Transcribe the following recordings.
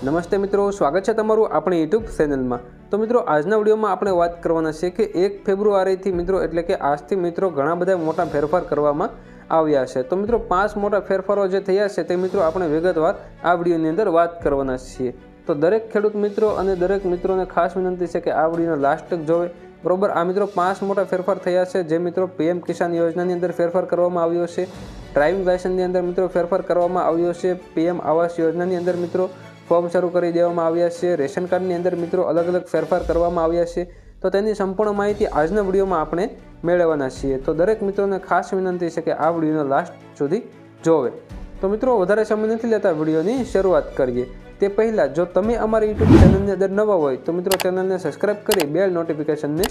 નમસ્તે મિત્રો, સ્વાગત છે તમારું આપણી યુટ્યુબ ચેનલમાં। તો મિત્રો, આજના વિડીયોમાં આપણે વાત કરવાના છે કે 1 ફેબ્રુઆરીથી મિત્રો એટલે કે આજથી મિત્રો ઘણા બધા મોટા ફેરફાર કરવામાં આવ્યા છે। તો મિત્રો 5 મોટા ફેરફારો જે થયા છે તે મિત્રો આપણે વિગતવાર આ વિડીયોની અંદર વાત કરવાના છીએ। તો દરેક ખેડૂત મિત્રો અને દરેક મિત્રોને ખાસ વિનંતી છે કે આ વિડીયોનો લાસ્ટ તક જોવે, બરોબર। આ મિત્રો 5 મોટા ફેરફાર થયા છે જે મિત્રો પીએમ કિસાન યોજનાની અંદર ફેરફાર કરવામાં આવ્યો છે, ડ્રાઇવિંગ લાયસન્સની અંદર મિત્રો ફેરફાર કરવામાં આવ્યો છે, પીએમ આવાસ યોજનાની અંદર મિત્રો ફોર્મ શરૂ કરી દેવામાં આવ્યા છે, રેશન કાર્ડની અંદર મિત્રો અલગ અલગ ફેરફાર કરવામાં આવ્યા છે। તો તેની સંપૂર્ણ માહિતી આજના વિડીયોમાં આપણે મેળવવાના છીએ। તો દરેક મિત્રોને ખાસ વિનંતી છે કે આ વિડીયોનો લાસ્ટ સુધી જોવે। તો મિત્રો, વધારે સમય નથી લેતા વિડીયોની શરૂઆત કરીએ। તે પહેલાં જો તમે અમારી યુટ્યુબ ચેનલની અંદર નવા હોય તો મિત્રો ચેનલને સબસ્ક્રાઈબ કરી બેલ નોટિફિકેશનને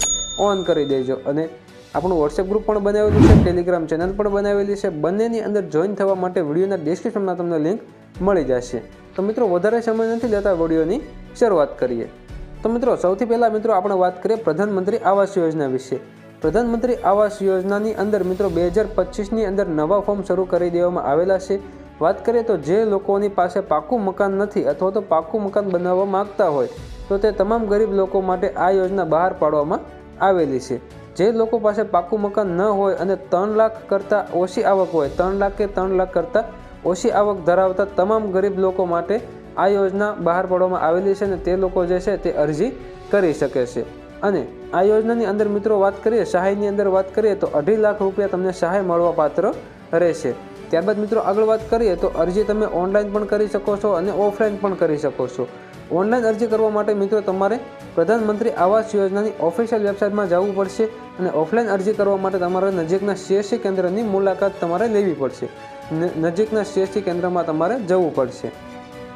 ઓન કરી દેજો અને આપણું વોટ્સએપ ગ્રુપ પણ બનાવેલું છે, ટેલિગ્રામ ચેનલ પણ બનાવેલી છે। બંનેની અંદર જોઈન થવા માટે વિડીયોના ડિસ્ક્રિપ્શનમાં તમને લિંક મળી જશે। તો મિત્રો, વધારે સમય નથી લેતા વિડીયોની શરૂઆત કરીએ। તો મિત્રો, સૌથી પહેલાં મિત્રો આપણે વાત કરીએ પ્રધાનમંત્રી આવાસ યોજના વિશે। પ્રધાનમંત્રી આવાસ યોજનાની અંદર મિત્રો 2025ની અંદર નવા ફોર્મ શરૂ કરી દેવામાં આવેલા છે। વાત કરીએ તો જે લોકોની પાસે પાકું મકાન નથી અથવા તો પાકું મકાન બનાવવા માગતા હોય તો તે તમામ ગરીબ લોકો માટે આ યોજના બહાર પાડવામાં આવેલી છે। જે લોકો પાસે પાકું મકાન ન હોય અને 3 લાખ કરતાં ઓછી આવક હોય, 3 લાખ કે 3 લાખ કરતાં ઓછી આવક ધરાવતા તમામ ગરીબ લોકો માટે આ યોજના બહાર પાડવામાં આવેલી છે અને તે લોકો જે છે તે અરજી કરી શકે છે। અને આ યોજનાની અંદર મિત્રો વાત કરીએ સહાયની અંદર વાત કરીએ તો 2.5 લાખ રૂપિયા તમને સહાય મળવા પાત્ર રહેશે। ત્યારબાદ મિત્રો આગળ વાત કરીએ તો અરજી તમે ઓનલાઈન પણ કરી શકો છો અને ઓફલાઈન પણ કરી શકો છો। ઓનલાઈન અરજી કરવા માટે મિત્રો તમારે પ્રધાનમંત્રી આવાસ યોજનાની ઓફિશિયલ વેબસાઇટમાં જવું પડશે અને ઓફલાઈન અરજી કરવા માટે તમારે નજીકના સીએસસી કેન્દ્રની મુલાકાત તમારે લેવી પડશે, નજીકના સીએસસી કેન્દ્રમાં તમારે જવું પડશે।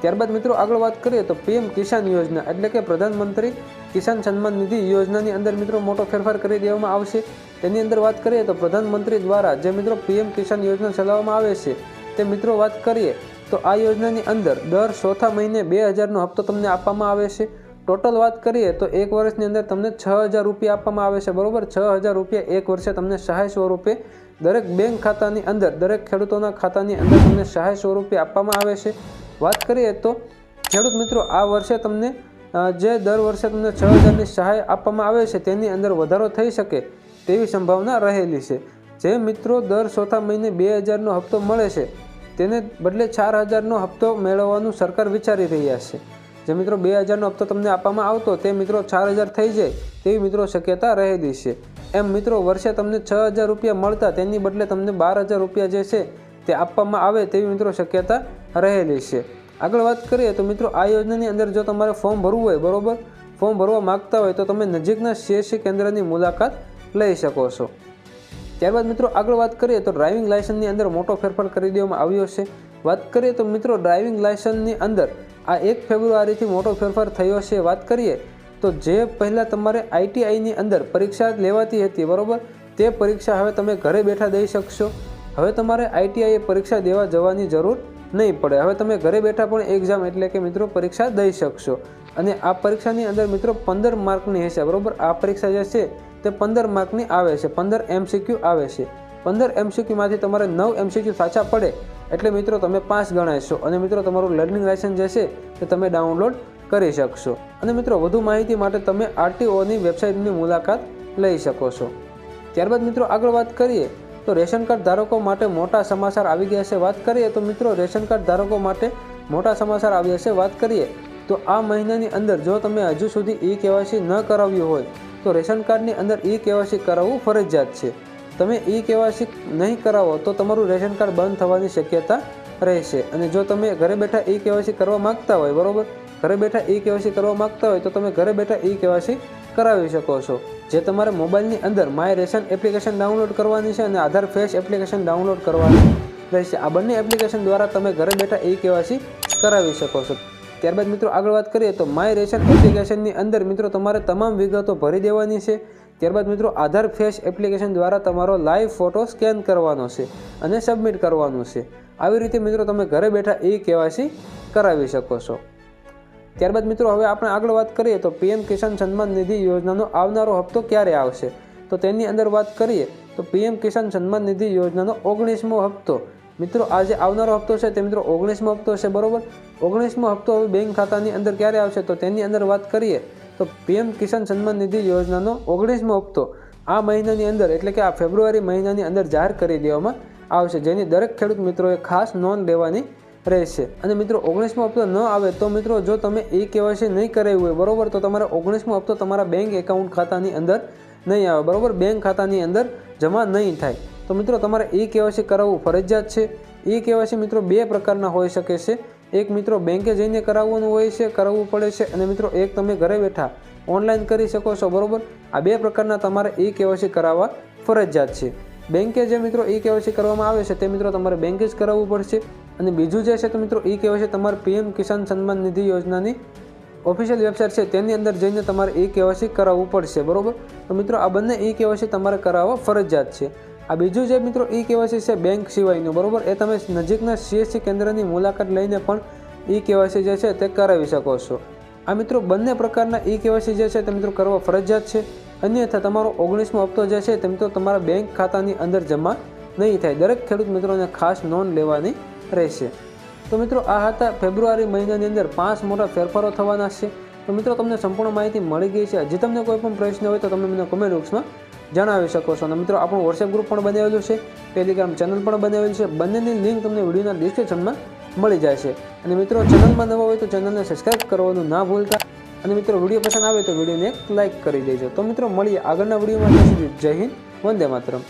ત્યારબાદ મિત્રો આગળ વાત કરીએ તો પીએમ કિસાન યોજના એટલે કે પ્રધાનમંત્રી કિસાન સન્માન નિધિ યોજનાની અંદર મિત્રો મોટો ફેરફાર કરી દેવામાં આવશે। તેની અંદર વાત કરીએ તો પ્રધાનમંત્રી દ્વારા જે મિત્રો પીએમ કિસાન યોજના ચલાવવામાં આવે છે તે મિત્રો વાત કરીએ તો આ યોજનાની અંદર દર ચોથા મહિને 2000નો હપ્તો તમને આપવામાં આવે છે। ટોટલ વાત કરીએ તો એક વર્ષની અંદર તમને 6000 રૂપિયા આપવામાં આવે છે, બરોબર। 6000 રૂપિયા એક વર્ષે તમને સહાય સ્વરૂપે દરેક બેંક ખાતાની અંદર, દરેક ખેડૂતોના ખાતાની અંદર તમને સહાય સ્વરૂપે આપવામાં આવે છે। વાત કરીએ તો ખેડૂત મિત્રો આ વર્ષે તમને જે દર વર્ષે તમને 6000ની સહાય આપવામાં આવે છે તેની અંદર વધારો થઈ શકે તેવી સંભાવના રહેલી છે। જે મિત્રો દર ચોથા મહિને 2000નો હપ્તો મળે છે તેને બદલે 4000નો હપ્તો મેળવવાનું સરકાર વિચારી રહ્યા છે। જે મિત્રો 2000નો હપ્તો તમને આપવામાં આવતો તે મિત્રો 4000 થઈ જાય તેવી મિત્રો શક્યતા રહેલી છે। એમ મિત્રો વર્ષે તમને 6000 રૂપિયા મળતા તેની બદલે તમને 12000 રૂપિયા જે છે તે આપવામાં આવે તેવી મિત્રો શક્યતા રહેલી છે। આગળ વાત કરીએ તો મિત્રો આ યોજનાની અંદર જો તમારે ફોર્મ ભરવું હોય, બરોબર, ફોર્મ ભરવા માગતા હોય તો તમે નજીકના સીએસસી કેન્દ્રની મુલાકાત લઈ શકો છો। ત્યારબાદ મિત્રો આગળ વાત કરીએ તો ડ્રાઇવિંગ લાયસન્સની અંદર મોટો ફેરફાર કરી દેવામાં આવ્યો છે। વાત કરીએ તો મિત્રો ડ્રાઇવિંગ લાયસન્સની અંદર આ 1 ફેબ્રુઆરીથી મોટો ફેરફાર થયો છે। વાત કરીએ તો જે પહેલાં તમારે આઈટીઆઈની અંદર પરીક્ષા લેવાતી હતી, બરોબર, તે પરીક્ષા હવે તમે ઘરે બેઠા દઈ શકશો। હવે તમારે આઈટીઆઈ પરીક્ષા દેવા જવાની જરૂર નહીં પડે। હવે તમે ઘરે બેઠા પણ એક્ઝામ એટલે કે મિત્રો પરીક્ષા દઈ શકશો અને આ પરીક્ષાની અંદર મિત્રો 15 માર્કની હશે, બરોબર। આ પરીક્ષા જે છે તે 15 માર્કની આવે છે, 15 MCQ આવે છે। 15 MCQમાંથી તમારે 9 MCQ સાચા પડે એટલે મિત્રો તમે પાસ ગણાશો અને મિત્રો તમારું લર્નિંગ લાયસન્સ જે છે તે તમે ડાઉનલોડ કરી શકશો। અને મિત્રો વધુ માહિતી માટે તમે આરટીઓની વેબસાઇટની મુલાકાત લઈ શકો છો। ત્યારબાદ મિત્રો આગળ વાત કરીએ તો રેશન કાર્ડ ધારકો માટે મોટા સમાચાર આવી ગયા છે। વાત કરીએ તો મિત્રો રેશન કાર્ડ ધારકો માટે મોટા સમાચાર આવ્યા છે। વાત કરીએ તો આ મહિનાની અંદર જો તમે હજુ સુધી ઈ-કેવાયસી ન કરાવ્યું હોય તો રેશન કાર્ડની અંદર ઈ-કેવાયસી કરાવવું ફરજિયાત છે। તમે ઈ-કેવાયસી નહીં કરાવો તો તમારું રેશન કાર્ડ બંધ થવાની શક્યતા રહેશે। અને જો તમે ઘરે બેઠા ઈ-કેવાયસી કરવા માગતા હોય, બરોબર, ઘરે બેઠા ઈ-કેવાયસી કરવા માગતા હોય તો તમે ઘરે બેઠા ઈ-કેવાયસી કરાવી શકો છો। જે તમારે મોબાઈલની અંદર માય રેશન એપ્લિકેશન ડાઉનલોડ કરવાની છે અને આધાર ફેસ એપ્લિકેશન ડાઉનલોડ કરવાની રહેશે। આ બંને એપ્લિકેશન દ્વારા તમે ઘરે બેઠા ઈ-કેવાયસી કરાવી શકો છો। ત્યારબાદ મિત્રો આગળ વાત કરીએ તો માય રેશન એપ્લિકેશનની અંદર મિત્રો તમારે તમામ વિગતો ભરી દેવાની છે। ત્યારબાદ મિત્રો આધાર ફેસ એપ્લિકેશન દ્વારા તમારો લાઈવ ફોટો સ્કેન કરવાનો છે અને સબમિટ કરવાનું છે। આવી રીતે મિત્રો તમે ઘરે બેઠા ઈ-કેવાયસી કરાવી શકો છો। ત્યારબાદ મિત્રો હવે આપણે આગળ વાત કરીએ તો પીએમ કિસાન સન્માન નિધિ યોજનાનો આવનારો હપ્તો ક્યારે આવશે તો તેની અંદર વાત કરીએ તો પીએમ કિસાન સન્માન નિધિ યોજનાનો 19મો હપ્તો મિત્રો આજે આવનારો હપ્તો છે તે મિત્રો 19મો હપ્તો છે, બરોબર। 19મો હપ્તો હવે બેંક ખાતાની અંદર ક્યારે આવશે તો તેની અંદર વાત કરીએ તો પીએમ કિસાન સન્માન નિધિ યોજનાનો 19મો હપ્તો આ મહિનાની અંદર એટલે કે આ ફેબ્રુઆરી મહિનાની અંદર જાહેર કરી દેવામાં આવશે, જેની દરેક ખેડૂત મિત્રોએ ખાસ નોંધ લેવાની રહેશે. અને મિત્રો 19મો હપ્તો ન આવે તો મિત્રો જો તમે KYC નહીં કરાવ્યું હોય બરોબર તો તમારે 19મો હપ્તો તમારા બેંક એકાઉન્ટ ખાતાની અંદર નહીં આવે બરોબર, બેંક ખાતાની અંદર જમા નહીં થાય. તો મિત્રો તમારે KYC કરાવવું ફરજિયાત છે. KYC મિત્રો બે પ્રકારના હોઈ શકે છે. એક મિત્રો બેંકે જઈને કરાવવાનું હોય છે, કરાવવું પડે છે, અને મિત્રો એક તમે ઘરે બેઠા ઓનલાઈન કરી શકો છો બરોબર. આ બે પ્રકારના તમારે KYC કરાવવા ફરજિયાત છે. બેંકે જે મિત્રો KYC કરવામાં આવે છે તે મિત્રો તમારે બેંકે જ કરાવવું પડશે. અને બીજું જે છે તો મિત્રો KYC તમારે પીએમ કિસાન સન્માન નિધિ યોજનાની ઓફિશિયલ વેબસાઇટ છે તેની અંદર જઈને તમારે KYC કરાવવું પડશે બરોબર. તો મિત્રો આ બંને KYC તમારે કરાવવા ફરજિયાત છે. આ બીજું જે મિત્રો KYC છે બેંક સિવાયનું બરોબર, એ તમે નજીકના CSC કેન્દ્રની મુલાકાત લઈને પણ KYC જે છે તે કરાવી શકો છો. આ મિત્રો બંને પ્રકારના KYC જે છે તે મિત્રો કરવા ફરજિયાત છે. અન્યથા તમારો 19મો હપ્તો જે છે તે મિત્રો તમારા બેંક ખાતાની અંદર જમા નહીં થાય. દરેક ખેડૂત મિત્રોને ખાસ નોંધ લેવાની રહેશે. તો મિત્રો આ હતા ફેબ્રુઆરી મહિનાની અંદર 5 મોટા ફેરફારો થવાના છે. તો મિત્રો તમને સંપૂર્ણ માહિતી મળી ગઈ છે. હજી તમને કોઈ પણ પ્રશ્ન હોય તો તમે મને કોમેન્ટ બોક્સમાં જણાવી શકો છો. અને મિત્રો આપણું વોટ્સએપ ગ્રુપ પણ બનાવેલું છે, ટેલિગ્રામ ચેનલ પણ બનાવેલું છે. બંનેની લિંક તમને વિડીયોના ડિસ્ક્રિપ્શનમાં મળી જશે. અને મિત્રો ચેનલમાં નવા હોય તો ચેનલને સબસ્ક્રાઈબ કરવાનું ના ભૂલતા. અને મિત્રો વિડીયો પસંદ આવે તો વિડીયોને એક લાઇક કરી દેજો. તો મિત્રો મળીએ આગળના વિડીયોમાં. જય હિન્દ, વંદે માતરમ.